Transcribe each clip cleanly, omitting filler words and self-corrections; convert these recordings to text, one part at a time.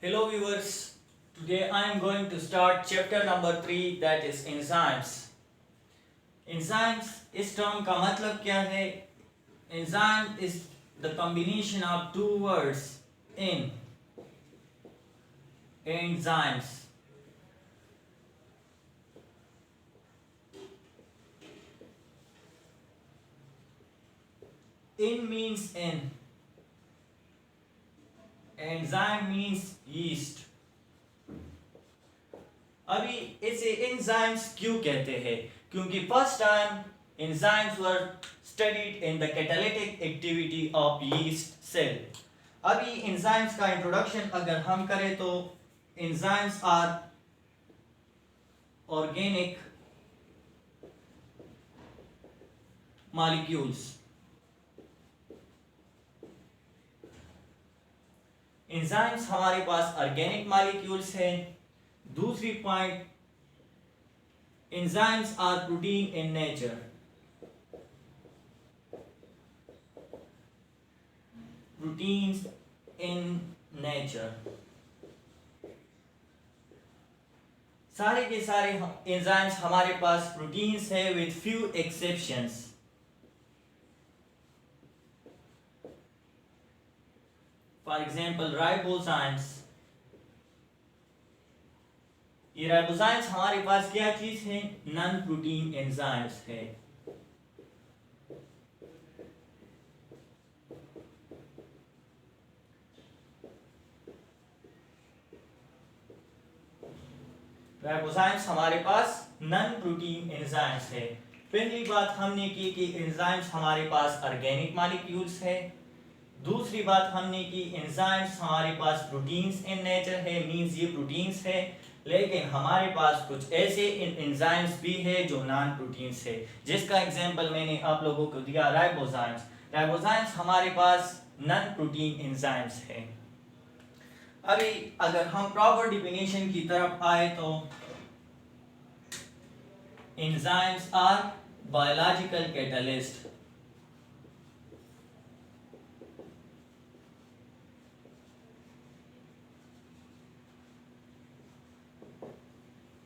Hello viewers, today I am going to start chapter number 3 that is enzymes. Enzymes इस term का मतलब क्या है? Enzyme is the combination of two words in enzymes. In means in, enzyme means yeast. अभी इसे enzymes क्यों कहते हैं? क्योंकि first time enzymes were studied in the catalytic activity of yeast cell. अभी enzymes का इंट्रोडक्शन अगर हम करें तो enzymes are organic molecules. enzymes हमारे पास organic molecules हैं. दूसरी point, enzymes are protein in nature. Proteins in nature. सारे के सारे enzymes हमारे पास proteins है with few exceptions. For example, ribozymes. ये राइबोजाइम्स हमारे पास क्या चीज है? नॉन प्रोटीन एंजाइम्स है. राइबोजाइम्स हमारे पास नॉन प्रोटीन एंजाइम्स है. पहली बात हमने की कि एंजाइम्स हमारे पास ऑर्गेनिक मॉलिक्यूल्स है. दूसरी बात हमने की एंजाइम्स हमारे पास प्रोटीन्स इन नेचर है, मींस ये प्रोटीन्स है. लेकिन हमारे पास कुछ ऐसे एंजाइम्स भी है जो नॉन प्रोटीन्स है, जिसका एग्जांपल मैंने आप लोगों को दिया राइबोजाइम्स. राइबोजाइम्स हमारे पास नॉन प्रोटीन एंजाइम्स है. अभी अगर हम प्रॉपर डिफिनेशन की तरफ आए तो enzymes are biological catalyst.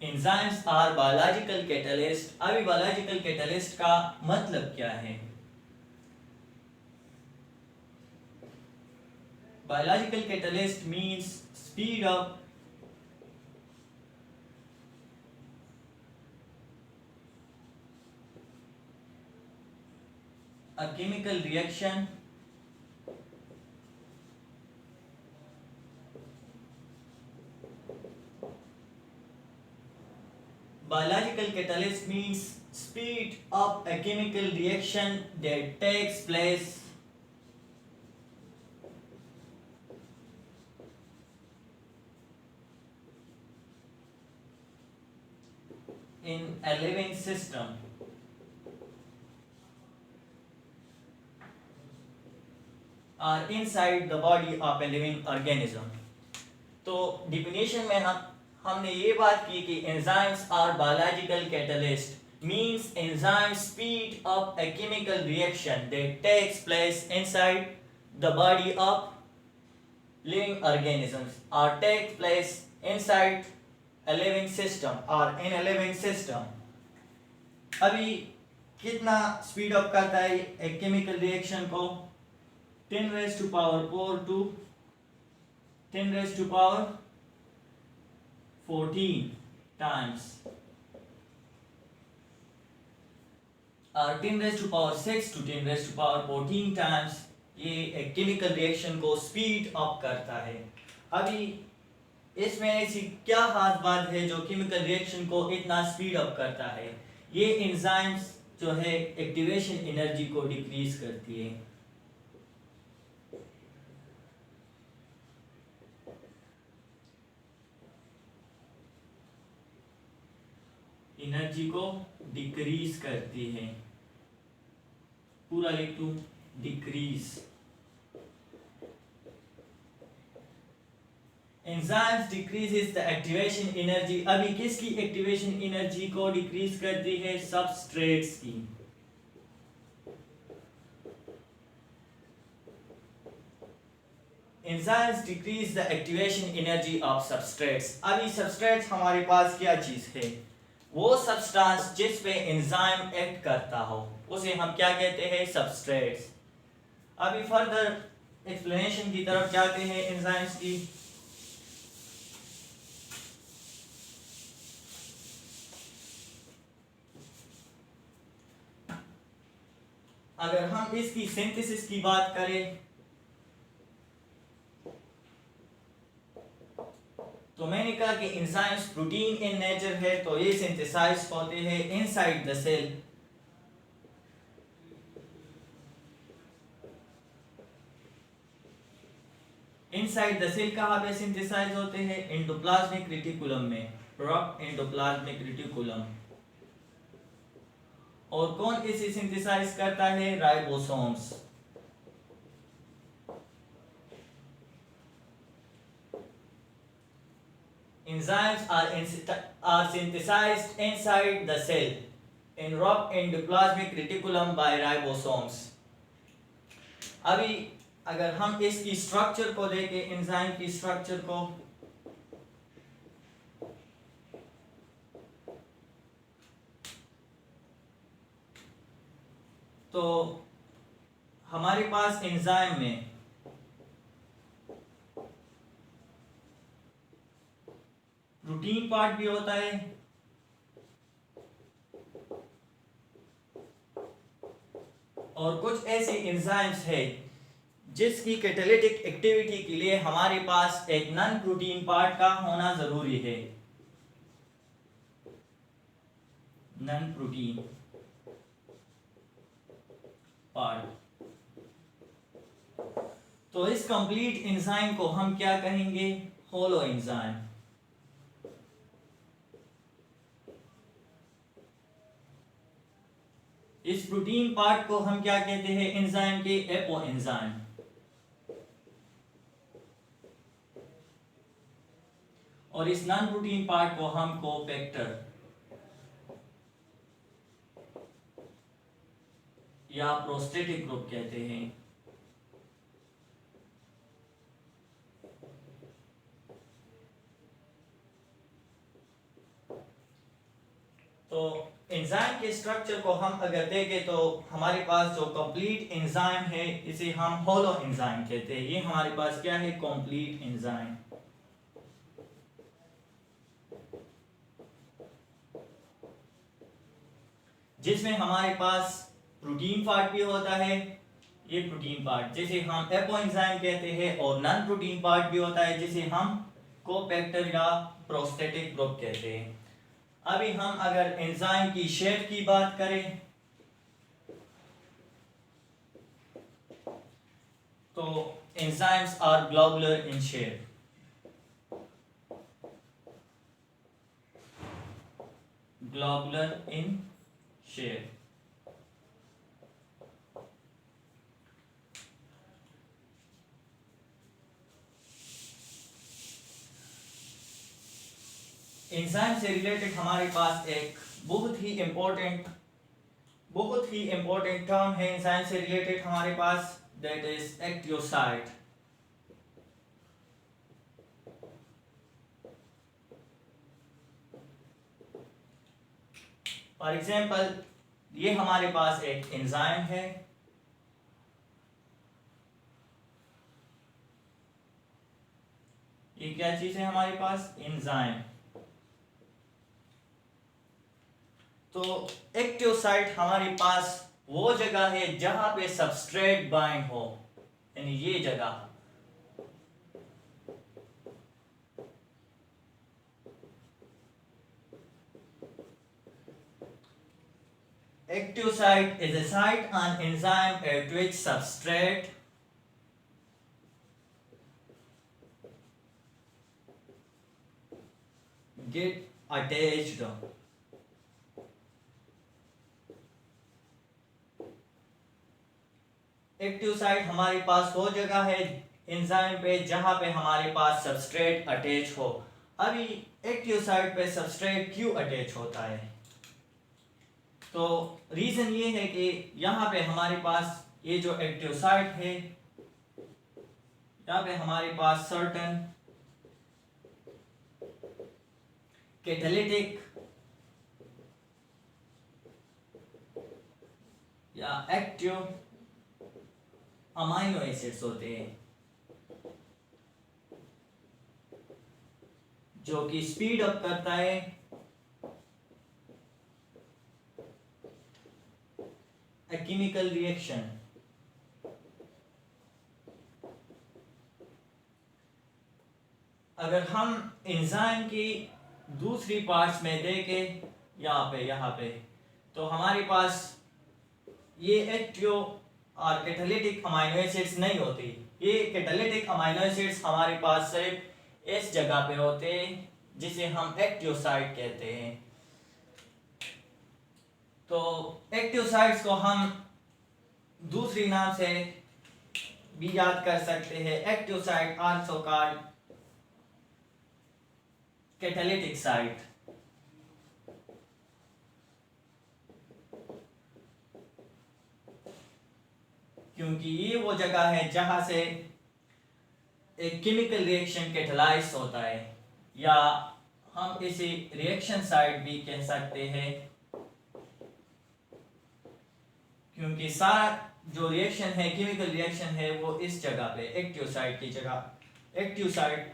Enzymes are biological catalyst. अभी बायोलॉजिकल कैटलिस्ट का मतलब क्या है? Biological catalyst means speed up a chemical reaction biological catalyst means speed up a chemical reaction that takes place in a living system. Or inside the body of a living organism. तो definition में हमने ये बात की कि enzymes are biological catalyst means enzymes speed up a chemical reaction that takes place inside the body of living organisms or takes place inside a living system or in a living system. अभी कितना speed up करता है एक chemical reaction को? 10 raised to power 4 to 10 raised to power 14 times or 10 raised to power 6 to 10 raised to power 14 times ये एक chemical reaction को speed up करता है. अभी इसमें ऐसी क्या खास बात है जो केमिकल रिएक्शन को इतना स्पीड अप करता है? ये एंजाइम्स जो है एक्टिवेशन एनर्जी को डिक्रीज करती है. एनर्जी को डिक्रीज करती है. पूरा लिख दूं, decrease. Enzymes decreases the activation energy. अभी किसकी एक्टिवेशन एनर्जी को डिक्रीज करती है? सबस्ट्रेट्स की. Enzymes decrease the activation energy of substrates. अभी सबस्ट्रेट्स हमारे पास क्या चीज़ है, वो सब्सटेंस जिस पे एंजाइम एक्ट करता हो उसे हम क्या कहते हैं, सबस्ट्रेट्स। अभी फर्दर एक्सप्लेनेशन की तरफ जाते हैं एंजाइम्स की। अगर हम इसकी सिंथेसिस की बात करें तो मैंने कहा कि एंजाइम्स प्रोटीन इन नेचर है, तो ये सिंथेसाइज होते हैं inside the cell. Inside the cell कहाँ पे सिंथेसाइज होते हैं, एंडोप्लाज्मिक रेटिकुलम में, रॉक एंडोप्लाज्मिक रेटिकुलम। और कौन इसे सिंथेसाइज करता है, ribosomes. Enzymes are synthesized inside the cell in rough endoplasmic reticulum by ribosomes. अभी अगर हम इसकी स्ट्रक्चर को देखें, एंजाइम की स्ट्रक्चर को, तो हमारे पास एंजाइम में प्रोटीन पार्ट भी होता है और कुछ ऐसे एंजाइम्स है जिसकी कैटालिटिक एक्टिविटी के लिए हमारे पास एक नॉन प्रोटीन पार्ट का होना जरूरी है, नॉन प्रोटीन पार्ट। तो इस कंप्लीट एंजाइम को हम क्या कहेंगे, होलो एंजाइम। इस प्रोटीन पार्ट को हम क्या कहते हैं, एंजाइम के, एपो एंजाइम। और इस नॉन प्रोटीन पार्ट को हम कोफैक्टर या प्रोस्टेटिक ग्रुप कहते हैं। तो एंजाइम के स्ट्रक्चर को हम अगर देखें तो हमारे पास जो कंप्लीट एंजाइम है इसे हम होलो एंजाइम कहते हैं। ये हमारे पास क्या है, कंप्लीट एंजाइम। जिसमें हमारे पास प्रोटीन पार्ट भी होता है, ये प्रोटीन पार्ट जिसे हम एपो एंजाइम कहते हैं, और नॉन प्रोटीन पार्ट भी होता है जिसे हम कोफैक्टर या प्रोस्टेटिक ग्रुप कहते हैं। अभी हम अगर एंजाइम की शेप की बात करें तो enzymes are globular in shape. Globular in shape. Enzyme से रिलेटेड हमारे पास एक बहुत ही इंपॉर्टेंट टर्म है एंजाइम से रिलेटेड हमारे पास, that is active site. For example ये हमारे पास एक एंजाइम है, ये क्या चीज है हमारे पास, एंजाइम। तो एक्टियोसाइट हमारे पास वो जगह है जहां पे सबस्ट्रेट बाइंड हो, यानी ये जगह। Active site is a site on enzyme at which substrate get attached. Active site हमारे पास वो जगह है एंजाइम पे जहां पे हमारे पास सबस्ट्रेट अटैच हो। अभी एक्टिव साइट पे सबस्ट्रेट क्यों अटैच होता है, तो रीजन ये है कि यहाँ पे हमारे पास ये जो एक्टिव साइट है यहाँ पे हमारे पास सर्टेन कैटालिटिक या एक्टिव अमाइनो एसिड्स होते हैं जो कि स्पीड अप करता है ए केमिकल रिएक्शन। अगर हम एंजाइम की दूसरी पार्ट्स में देखें यहाँ पे तो हमारे पास ये एक्टिव और कैटालिटिक अमाइनो एसिड्स नहीं होती। ये कैटालिटिक अमाइनो एसिड्स हमारे पास सिर्फ इस जगह पे होते हैं जिसे हम एक्टिव साइट कहते हैं। तो एक्टिव साइट्स को हम दूसरी नाम से भी याद कर सकते हैं। Active site also called catalytic site. क्योंकि ये वो जगह है जहां से एक केमिकल रिएक्शन कैटलाइज होता है, या हम इसे रिएक्शन साइट भी कह सकते हैं क्योंकि सारा जो रिएक्शन है, केमिकल रिएक्शन है, वो इस जगह पे एक्टिव साइट की जगह एक्टिव साइट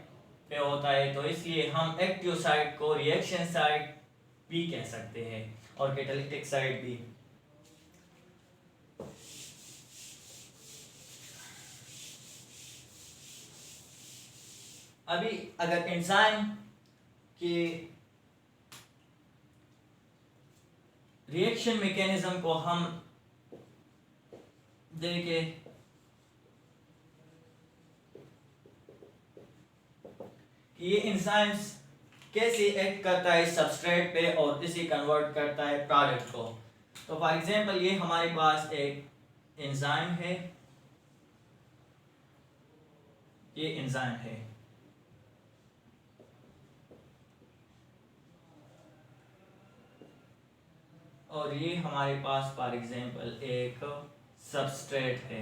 पे होता है। तो इसलिए हम एक्टिव साइट को रिएक्शन साइट भी कह सकते हैं और कैटालिटिक साइट भी। अभी अगर एंजाइम के रिएक्शन मैकेनिज्म को हम देखें कि ये एंजाइम्स कैसे एक्ट करता है सबस्ट्रेट पे और इसे कन्वर्ट करता है प्रोडक्ट को। तो फॉर एग्जांपल ये हमारे पास एक एंजाइम है, ये एंजाइम है और ये हमारे पास फॉर एग्जांपल एक सबस्ट्रेट है।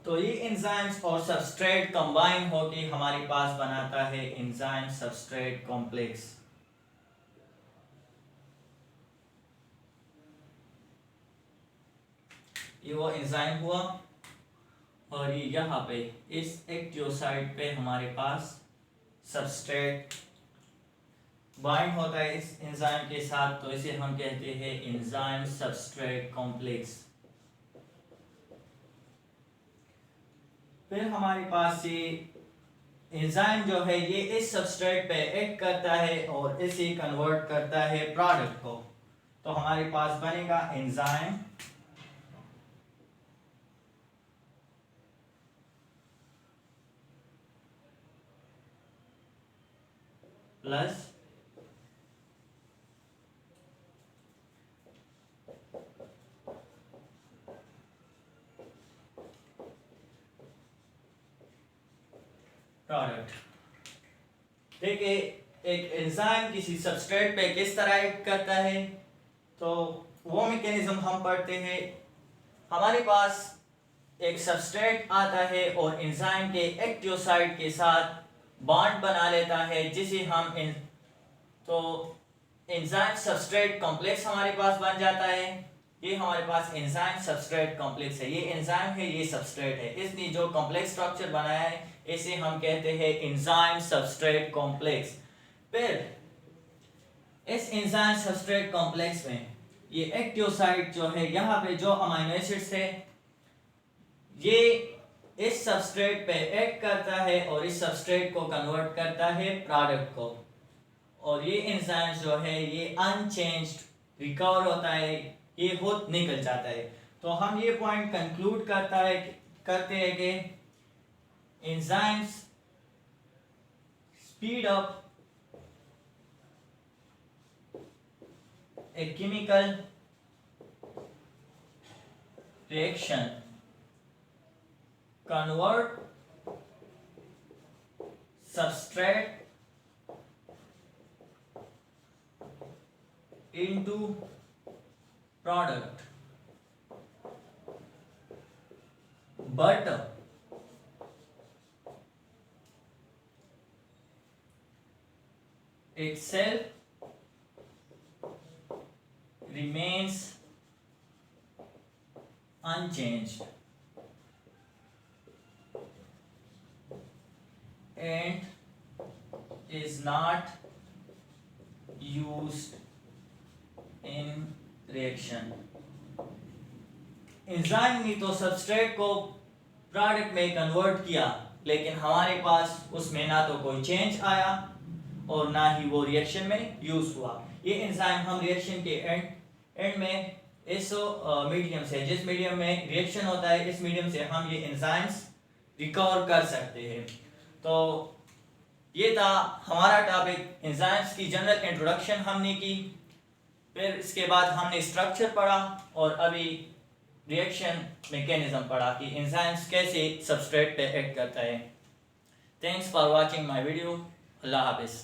तो ये एंजाइम्स और सबस्ट्रेट कंबाइन होके हमारे पास बनाता है एंजाइम सबस्ट्रेट कॉम्प्लेक्स। ये वो एंजाइम हुआ और ये यहाँ पे इस एक्टिव साइट पे हमारे पास सबस्ट्रेट बाइंड होता है इस एंजाइम के साथ, तो इसे हम कहते हैं एंजाइम सबस्ट्रेट कॉम्प्लेक्स। फिर हमारे पास ये एंजाइम जो है ये इस सबस्ट्रेट पे एक्ट करता है और इसे कन्वर्ट करता है प्रोडक्ट को। तो हमारे पास बनेगा एंजाइम प्लस प्रोडक्ट। देखिए एक एंजाइम किसी सबस्ट्रेट पे किस तरह एक्ट करता है, तो वो मैकेनिज्म हम पढ़ते हैं। हमारे पास एक सबस्ट्रेट आता है और एंजाइम के एक्टिव साइट के साथ बॉन्ड बना लेता है जिसे हम तो एंजाइम सबस्ट्रेट कॉम्प्लेक्स हमारे पास बन जाता है। ये हमारे पास एंजाइम सबस्ट्रेट कॉम्प्लेक्स है, ये एंजाइम है, ये सबस्ट्रेट है। इसने जो कॉम्प्लेक्स स्ट्रक्चर बनाया है इसे हम कहते हैं एंजाइम सबस्ट्रेट कॉम्प्लेक्स। फिर इस एंजाइम सबस्ट्रेट कॉम्प्लेक्स में ये एक्टिव साइट जो है, यहाँ पे जो अमीनो एसिड्स है, ये इस सबस्ट्रेट पे एक्ट करता है और इस सबस्ट्रेट को कन्वर्ट करता है प्रोडक्ट को। और ये एंजाइम जो है ये अनचेंज्ड रिकवर होता है, ये खुद निकल जाता है। तो हम ये पॉइंट कंक्लूड करते हैं कि enzymes speed up a chemical reaction, convert substrate into product but itself remains unchanged and is not used in reaction. Enzyme ने तो सबस्ट्रेट को प्रोडक्ट में कन्वर्ट किया, लेकिन हमारे पास उसमें ना तो कोई चेंज आया और ना ही वो रिएक्शन में यूज हुआ। ये एंजाइम हम रिएक्शन के एंड में इस मीडियम से, जिस मीडियम में रिएक्शन होता है, इस मीडियम से हम ये एंजाइम्स रिकवर कर सकते हैं। तो ये था हमारा टॉपिक, एंजाइम्स की जनरल इंट्रोडक्शन हमने की, फिर इसके बाद हमने स्ट्रक्चर पढ़ा और अभी रिएक्शन मैकेनिज्म पढ़ा कि एंजाइम्स कैसे सबस्ट्रेट पे एक्ट करता है। Thanks for watching my video. अल्लाह हाफिज़।